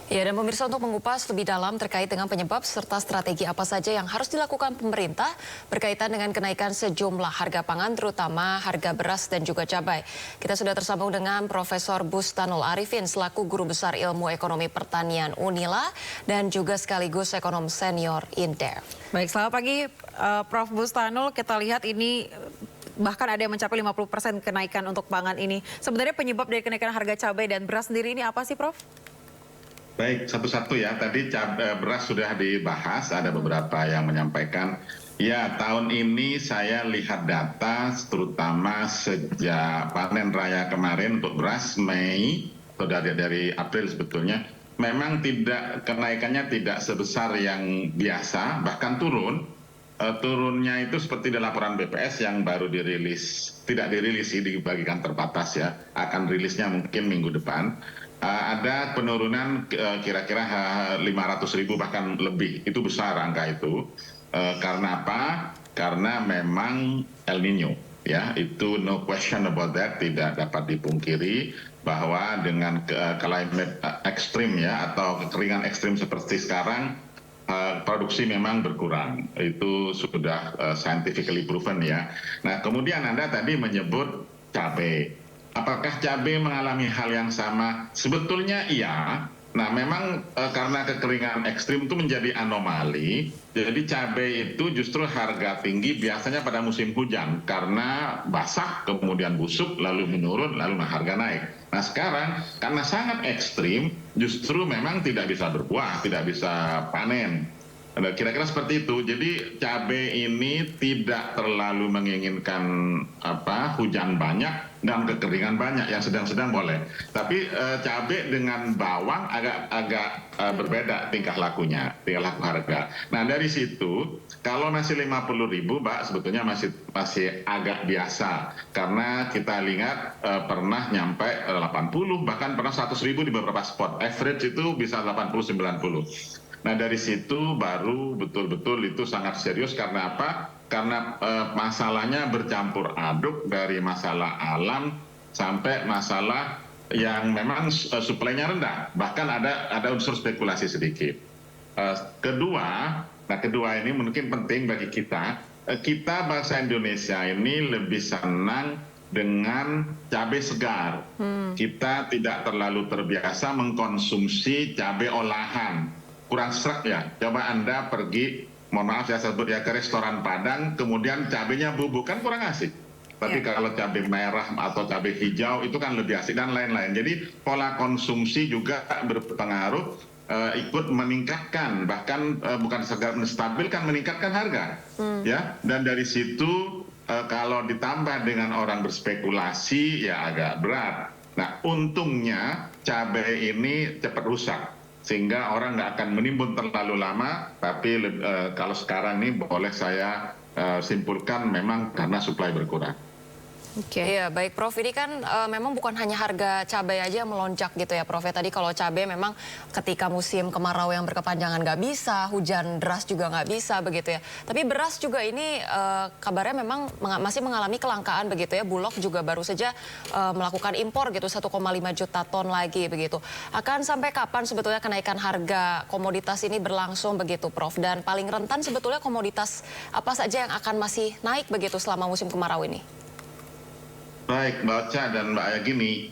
Ya, dan pemirsa untuk mengupas lebih dalam terkait dengan penyebab serta strategi apa saja yang harus dilakukan pemerintah berkaitan dengan kenaikan sejumlah harga pangan terutama harga beras dan juga cabai. Kita sudah tersambung dengan Profesor Bustanul Arifin selaku Guru Besar Ilmu Ekonomi Pertanian Unila dan juga sekaligus ekonom senior Indef. Baik, selamat pagi Prof. Bustanul. Kita lihat ini bahkan ada yang mencapai 50% kenaikan untuk pangan ini. Sebenarnya penyebab dari kenaikan harga cabai dan beras sendiri ini apa sih, Prof? Baik, satu-satu ya. Tadi beras sudah dibahas, ada beberapa yang menyampaikan. Ya, tahun ini saya lihat data terutama sejak panen raya kemarin untuk beras Mei, atau dari April sebetulnya, memang kenaikannya tidak sebesar yang biasa, bahkan turun. Turunnya itu seperti di laporan BPS yang baru dirilis, tidak dirilis sih, dibagikan terbatas ya, akan rilisnya mungkin minggu depan. Ada penurunan kira-kira 500.000 bahkan lebih, itu besar angka itu. Karena apa? Karena memang El Nino, ya, itu no question about that, tidak dapat dipungkiri bahwa dengan climate ekstrim ya, atau kekeringan ekstrim seperti sekarang, produksi memang berkurang. Itu sudah scientifically proven ya. Nah, kemudian Anda tadi menyebut cabai. Apakah cabai mengalami hal yang sama? Sebetulnya iya. Nah, memang karena kekeringan ekstrim itu menjadi anomali. Jadi cabai itu justru harga tinggi biasanya pada musim hujan. Karena basah, kemudian busuk, lalu menurun, lalu harga naik. Nah, sekarang karena sangat ekstrim, justru memang tidak bisa berbuah, tidak bisa panen. Kira-kira seperti itu. Jadi cabai ini tidak terlalu menginginkan hujan banyak dan kekeringan banyak, yang sedang-sedang boleh. Tapi cabai dengan bawang agak berbeda tingkah lakunya, tingkah laku harga. Nah, dari situ kalau masih 50.000, Mbak, sebetulnya masih agak biasa, karena kita lihat pernah nyampe 80, bahkan pernah 100.000 di beberapa spot. Average itu bisa 80-90. Nah, dari situ baru betul-betul itu sangat serius. Karena apa? Karena masalahnya bercampur aduk dari masalah alam sampai masalah yang memang suplainya rendah. Bahkan ada unsur spekulasi sedikit. Kedua ini mungkin penting bagi kita. Kita bangsa Indonesia ini lebih senang dengan cabai segar. Kita tidak terlalu terbiasa mengkonsumsi cabai olahan. Kurang serak ya. Coba Anda pergi, mohon maaf saya sebut ya, ke restoran Padang, kemudian cabainya bubuk, kan kurang asik. Tapi kalau cabai merah atau cabai hijau itu kan lebih asik dan lain-lain. Jadi pola konsumsi juga berpengaruh, ikut meningkatkan, bahkan bukan sekedar menstabilkan, meningkatkan harga. Ya, dan dari situ kalau ditambah dengan orang berspekulasi ya agak berat. Nah, untungnya cabai ini cepat rusak, sehingga orang nggak akan menimbun terlalu lama. Tapi kalau sekarang ini boleh saya simpulkan memang karena suplai berkurang. Oke. Iya, baik Prof. Ini kan memang bukan hanya harga cabai aja yang melonjak gitu ya Prof. Tadi kalau cabai memang ketika musim kemarau yang berkepanjangan nggak bisa, hujan deras juga nggak bisa begitu ya. Tapi beras juga ini kabarnya memang masih mengalami kelangkaan begitu ya. Bulog juga baru saja melakukan impor gitu 1,5 juta ton lagi begitu. Akan sampai kapan sebetulnya kenaikan harga komoditas ini berlangsung begitu Prof? Dan paling rentan sebetulnya komoditas apa saja yang akan masih naik begitu selama musim kemarau ini? Baik, Mbak Ocha dan Mbak Ayagini,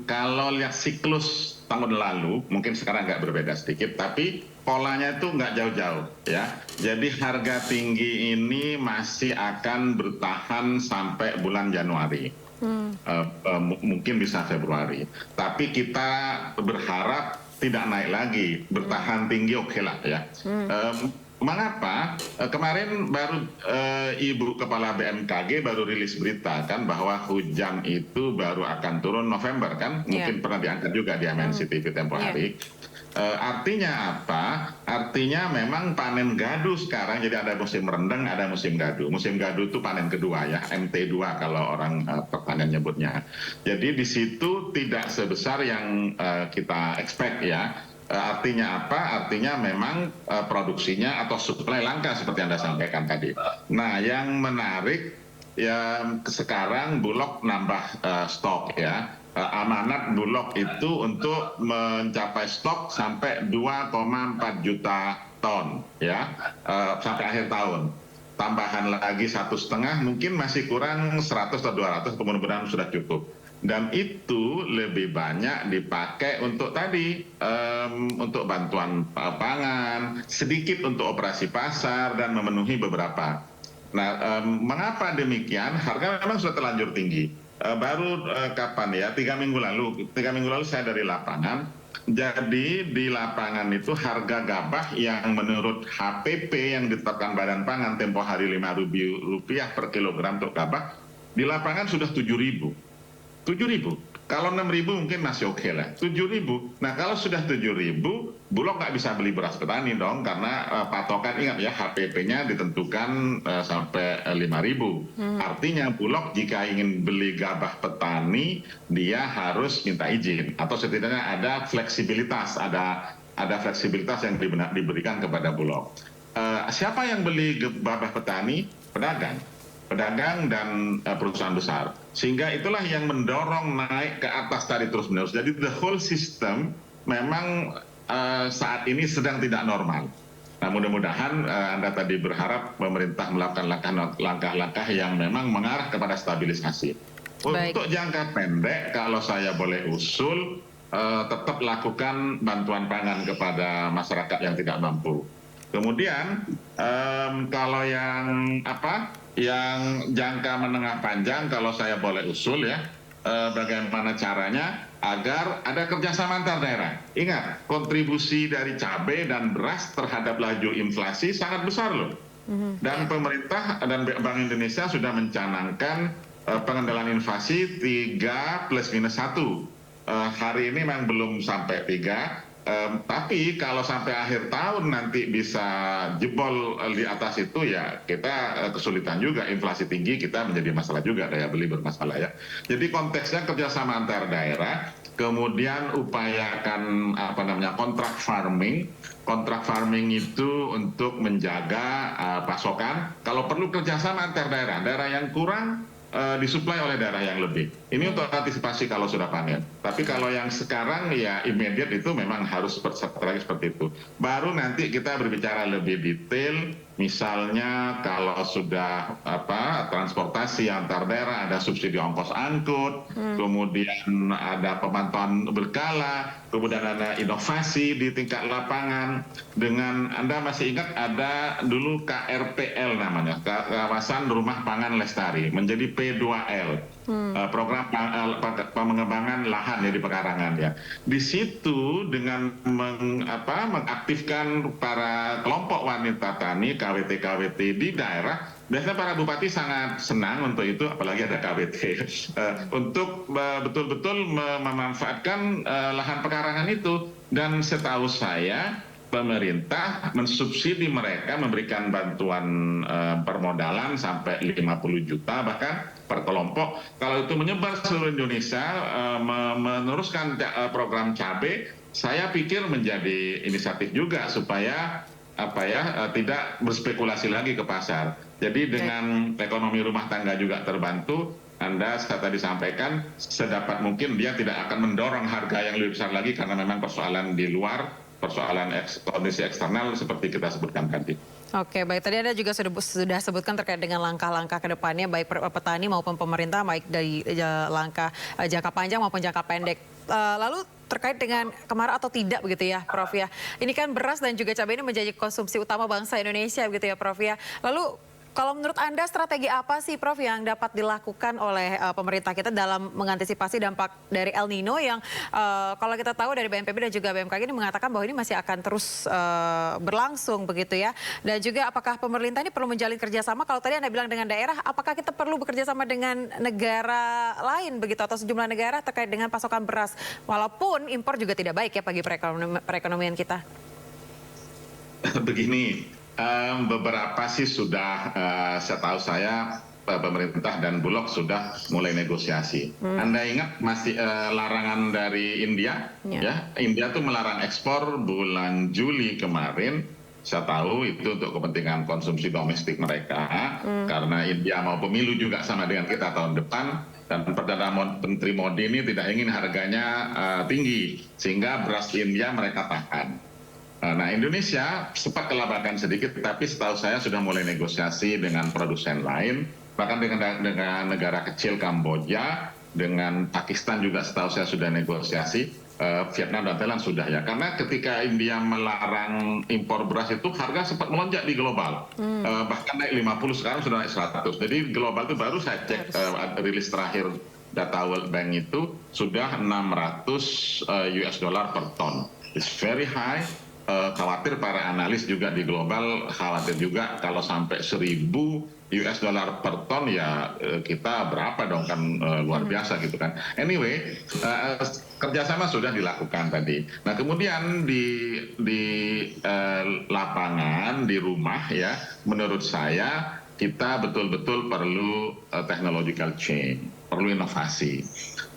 kalau lihat siklus tahun lalu, mungkin sekarang agak berbeda sedikit, tapi polanya itu nggak jauh-jauh ya. Jadi harga tinggi ini masih akan bertahan sampai bulan Januari, mungkin bisa Februari. Tapi kita berharap tidak naik lagi, bertahan tinggi oke lah ya. Mengapa? Kemarin baru Ibu Kepala BMKG baru rilis berita kan bahwa hujan itu baru akan turun November kan? Mungkin pernah diangkat juga di MNC TV tempo hari. Artinya apa? Artinya memang panen gadu sekarang, jadi ada musim rendeng, ada musim gadu. Musim gadu itu panen kedua ya, MT2 kalau orang pertanian nyebutnya. Jadi di situ tidak sebesar yang kita expect ya. Artinya apa? Artinya memang produksinya atau suplai langka seperti Anda sampaikan tadi. Nah, yang menarik ya sekarang Bulog nambah stok ya. amanat Bulog itu untuk mencapai stok sampai 2,4 juta ton ya sampai akhir tahun. Tambahan lagi 1,5 mungkin masih kurang 100 atau 200, mudah-mudahan sudah cukup. Dan itu lebih banyak dipakai untuk tadi, untuk bantuan pangan, sedikit untuk operasi pasar dan memenuhi beberapa. Nah, mengapa demikian? Harga memang sudah terlanjur tinggi. Baru kapan ya? 3 minggu lalu saya dari lapangan. Jadi di lapangan itu harga gabah yang menurut HPP yang ditetapkan Badan Pangan tempo hari Rp5.000 per kilogram untuk gabah, di lapangan sudah 7.000. 7.000. Kalau 6.000 mungkin masih oke lah. 7.000. Nah kalau sudah 7.000, Bulog nggak bisa beli beras petani dong, karena patokan, ingat ya, HPP-nya ditentukan sampai 5.000. Artinya Bulog jika ingin beli gabah petani, dia harus minta izin, atau setidaknya ada fleksibilitas, ada fleksibilitas yang diberikan kepada Bulog. Siapa yang beli gabah petani? Pedagang dan perusahaan besar. Sehingga itulah yang mendorong naik ke atas tadi terus-menerus. Jadi the whole system memang saat ini sedang tidak normal. Nah mudah-mudahan Anda tadi berharap pemerintah melakukan langkah-langkah yang memang mengarah kepada stabilisasi. Baik. Untuk jangka pendek, kalau saya boleh usul, tetap lakukan bantuan pangan kepada masyarakat yang tidak mampu. Kemudian kalau yang jangka menengah panjang, kalau saya boleh usul ya, bagaimana caranya agar ada kerjasama antar daerah. Ingat, kontribusi dari cabai dan beras terhadap laju inflasi sangat besar loh. Dan pemerintah dan Bank Indonesia sudah mencanangkan pengendalian inflasi 3+-1. Hari ini memang belum sampai 3. Tapi kalau sampai akhir tahun nanti bisa jebol di atas itu, ya kita kesulitan juga. Inflasi tinggi kita menjadi masalah juga, daya beli bermasalah ya. Jadi konteksnya kerjasama antar daerah, kemudian upayakan kontrak farming. Kontrak farming itu untuk menjaga pasokan. Kalau perlu kerjasama antar daerah, daerah yang kurang disuplai oleh daerah yang lebih. Ini untuk antisipasi kalau sudah panen. Tapi kalau yang sekarang ya immediate itu memang harus strategi seperti itu. Baru nanti kita berbicara lebih detail, misalnya kalau sudah transportasi antar daerah, ada subsidi ongkos angkut, kemudian ada pemantauan berkala, kemudian ada inovasi di tingkat lapangan. Dengan Anda masih ingat ada dulu KRPL namanya, kawasan rumah pangan lestari, menjadi P2L. Program pengembangan lahan ya di pekarangan ya. Di situ dengan mengaktifkan para kelompok wanita tani, KWT di daerah, biasanya para bupati sangat senang untuk itu, apalagi ada KWT untuk betul-betul memanfaatkan lahan pekarangan itu. Dan setahu saya pemerintah mensubsidi mereka, memberikan bantuan permodalan sampai 50 juta bahkan per kelompok. Kalau itu menyebar seluruh Indonesia, meneruskan program cabai, saya pikir menjadi inisiatif juga supaya tidak berspekulasi lagi ke pasar. Jadi dengan ekonomi rumah tangga juga terbantu, saya tadi sampaikan sedapat mungkin dia tidak akan mendorong harga yang lebih besar lagi karena memang persoalan di luar, persoalan kondisi eksternal seperti kita sebutkan tadi. Oke, baik. Tadi Anda juga sudah sebutkan terkait dengan langkah-langkah ke depannya, baik petani maupun pemerintah, baik dari langkah jangka panjang maupun jangka pendek. Lalu terkait dengan kemarau atau tidak begitu ya, Prof ya. Ini kan beras dan juga cabai ini menjadi konsumsi utama bangsa Indonesia begitu ya, Prof ya. Lalu kalau menurut Anda strategi apa sih, Prof, yang dapat dilakukan oleh pemerintah kita dalam mengantisipasi dampak dari El Nino yang kalau kita tahu dari BNPB dan juga BMKG ini mengatakan bahwa ini masih akan terus berlangsung begitu ya. Dan juga apakah pemerintah ini perlu menjalin kerjasama? Kalau tadi Anda bilang dengan daerah, apakah kita perlu bekerjasama dengan negara lain begitu atau sejumlah negara terkait dengan pasokan beras? Walaupun impor juga tidak baik ya bagi perekonomian kita. Begini. Beberapa sih sudah, setahu saya pemerintah dan Bulog sudah mulai negosiasi. Anda ingat masih larangan dari India? Ya, India tuh melarang ekspor bulan Juli kemarin. saya tahu itu untuk kepentingan konsumsi domestik mereka, karena India mau pemilu juga sama dengan kita tahun depan, dan Perdana Menteri Modi ini tidak ingin harganya tinggi, sehingga beras India mereka tahan. Nah, Indonesia sempat kelabakan sedikit, tapi setahu saya sudah mulai negosiasi dengan produsen lain, bahkan dengan negara kecil Kamboja, dengan Pakistan juga setahu saya sudah negosiasi. Vietnam dan Thailand sudah ya, karena ketika India melarang impor beras itu harga sempat melonjak di global, bahkan naik 50, sekarang sudah naik 100. Jadi global itu baru saya cek rilis terakhir data World Bank itu sudah 600 US dollar per ton. It's very high. Khawatir para analis juga di global, khawatir juga kalau sampai 1000 US dollar per ton ya kita berapa dong, kan luar biasa gitu kan. Anyway, kerjasama sudah dilakukan tadi. Nah kemudian di lapangan, di rumah ya, menurut saya kita betul-betul perlu technological change, perlu inovasi.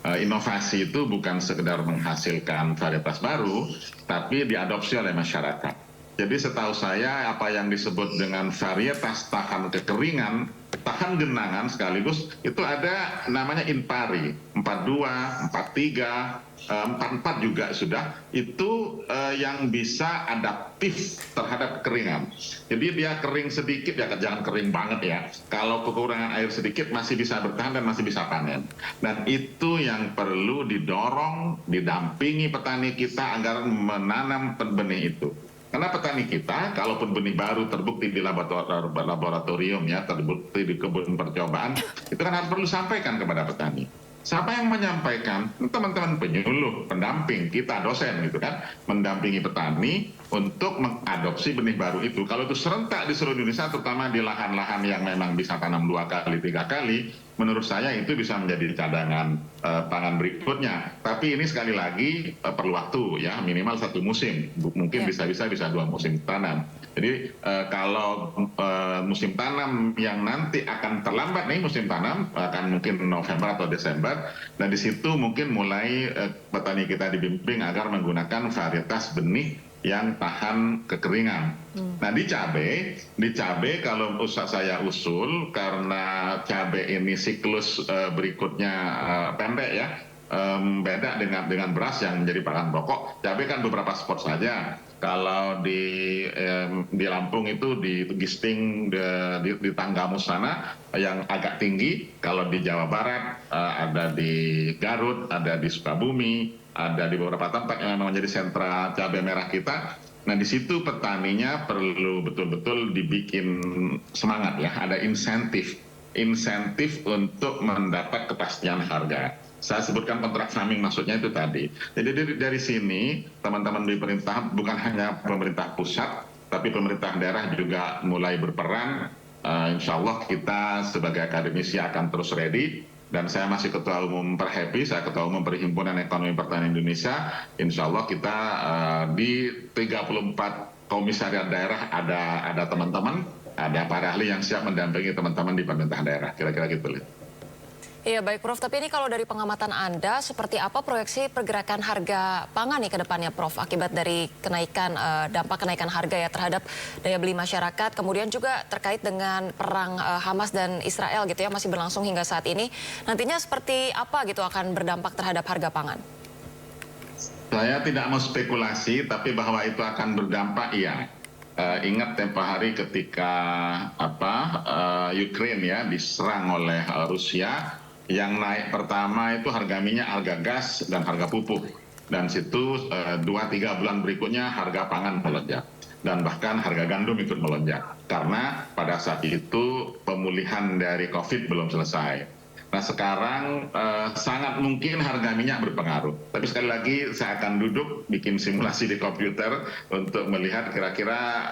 Inovasi itu bukan sekedar menghasilkan varietas baru, tapi diadopsi oleh masyarakat. Jadi setahu saya apa yang disebut dengan varietas tahan kekeringan, tahan genangan sekaligus, itu ada namanya Inpari, 42, 43, 44 juga sudah, itu yang bisa adaptif terhadap kekeringan. Jadi dia kering sedikit, ya jangan kering banget ya. Kalau kekurangan air sedikit masih bisa bertahan dan masih bisa panen. Dan itu yang perlu didorong, didampingi petani kita agar menanam benih itu. Karena petani kita, kalaupun benih baru terbukti di laboratorium ya, terbukti di kebun percobaan, itu kan harus perlu sampaikan kepada petani. Siapa yang menyampaikan? Teman-teman penyuluh, pendamping, kita dosen gitu kan, mendampingi petani untuk mengadopsi benih baru itu. Kalau itu serentak di seluruh Indonesia, terutama di lahan-lahan yang memang bisa tanam 2 kali, 3 kali, menurut saya itu bisa menjadi cadangan pangan berikutnya. Tapi ini sekali lagi perlu waktu ya, minimal 1 musim, mungkin bisa-bisa 2 musim tanam. Jadi kalau musim tanam yang nanti akan terlambat nih, musim tanam akan mungkin November atau Desember, dan di situ mungkin mulai petani kita dibimbing agar menggunakan varietas benih yang tahan kekeringan. Nah di cabai kalau saya usul, karena cabai ini siklus berikutnya pendek ya, beda dengan beras yang menjadi pakan pokok. Cabai kan beberapa spot saja. Kalau di Lampung itu di Gisting, di Tanggamus sana yang agak tinggi. Kalau di Jawa Barat ada di Garut, ada di Sukabumi, ada di beberapa tempat yang memang menjadi sentra cabai merah kita. Nah di situ petaninya perlu betul-betul dibikin semangat ya, ada insentif untuk mendapat kepastian harga. Saya sebutkan kontrak farming, maksudnya itu tadi. Jadi dari sini teman-teman di pemerintah, bukan hanya pemerintah pusat, tapi pemerintah daerah juga mulai berperan. Insya Allah kita sebagai akademisi akan terus ready. Dan saya masih Ketua Umum Perhappy, saya Ketua Umum Perhimpunan Ekonomi Pertanian Indonesia. Insya Allah kita di 34 komisariat daerah ada teman-teman, ada para ahli yang siap mendampingi teman-teman di pemerintah daerah. Kira-kira gitu, Lid. Iya baik Prof, tapi ini kalau dari pengamatan Anda, seperti apa proyeksi pergerakan harga pangan nih ke depannya Prof, akibat dari dampak kenaikan harga ya terhadap daya beli masyarakat, kemudian juga terkait dengan perang Hamas dan Israel gitu ya, masih berlangsung hingga saat ini. Nantinya seperti apa gitu akan berdampak terhadap harga pangan? Saya tidak mau spekulasi, tapi bahwa itu akan berdampak, iya. Ingat tempo hari ketika Ukraine ya diserang oleh Rusia, yang naik pertama itu harga minyak, harga gas, dan harga pupuk. Dan situ 2-3 bulan berikutnya harga pangan melonjak. Dan bahkan harga gandum ikut melonjak. Karena pada saat itu pemulihan dari COVID belum selesai. Nah sekarang sangat mungkin harga minyak berpengaruh. Tapi sekali lagi saya akan duduk bikin simulasi di komputer untuk melihat kira-kira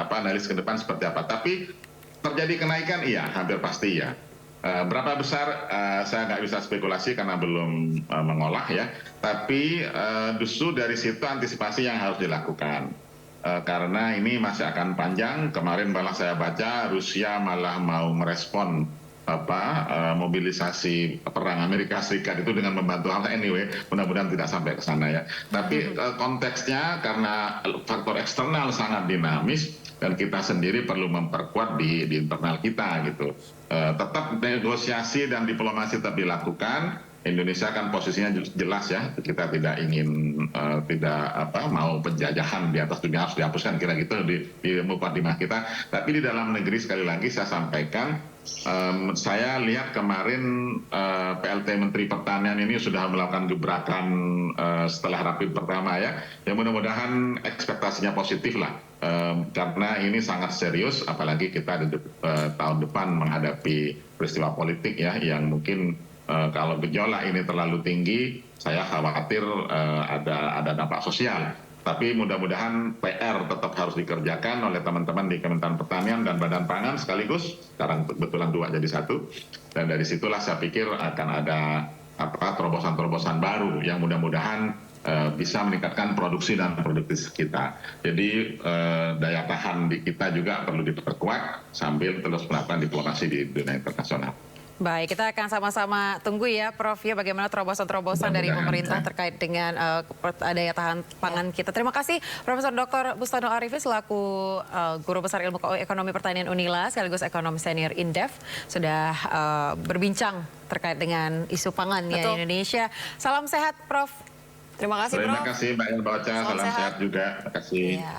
analis ke depan seperti apa. Tapi terjadi kenaikan iya, hampir pasti ya. Berapa besar saya nggak bisa spekulasi karena belum mengolah ya. Tapi justru dari situ antisipasi yang harus dilakukan. Karena ini masih akan panjang. Kemarin malah saya baca Rusia malah mau merespon mobilisasi perang Amerika Serikat itu dengan membantu hal anyway, mudah-mudahan tidak sampai ke sana ya. Tapi konteksnya karena faktor eksternal sangat dinamis dan kita sendiri perlu memperkuat di internal kita gitu. Tetap negosiasi dan diplomasi tetap dilakukan. Indonesia kan posisinya jelas ya, kita tidak ingin mau penjajahan di atas dunia, harus dihapuskan kira gitu di mukadimah kita. Tapi di dalam negeri sekali lagi saya sampaikan, saya lihat kemarin PLT Menteri Pertanian ini sudah melakukan gebrakan setelah rapim pertama ya. Ya mudah-mudahan ekspektasinya positif lah. Karena ini sangat serius, apalagi kita di tahun depan menghadapi peristiwa politik ya, yang mungkin kalau gejolak ini terlalu tinggi, saya khawatir ada dampak sosial. Tapi mudah-mudahan PR tetap harus dikerjakan oleh teman-teman di Kementerian Pertanian dan Badan Pangan sekaligus. Sekarang kebetulan dua jadi satu. Dan dari situlah saya pikir akan ada terobosan-terobosan baru yang mudah-mudahan bisa meningkatkan produksi dan produktivitas kita. Jadi daya tahan di kita juga perlu diperkuat sambil terus melakukan diplomasi di dunia internasional. Baik, kita akan sama-sama tunggu ya Prof ya bagaimana terobosan-terobosan dari pemerintah terkait dengan daya tahan pangan kita. Terima kasih Profesor Dr. Bustanu Arifi selaku Guru Besar Ilmu Ekonomi Pertanian Unila sekaligus ekonom senior Indef sudah berbincang terkait dengan isu pangan ya di Indonesia. Salam sehat Prof. Terima kasih Prof. Terima kasih Mbak Elba Ocha, salam sehat juga. Terima kasih.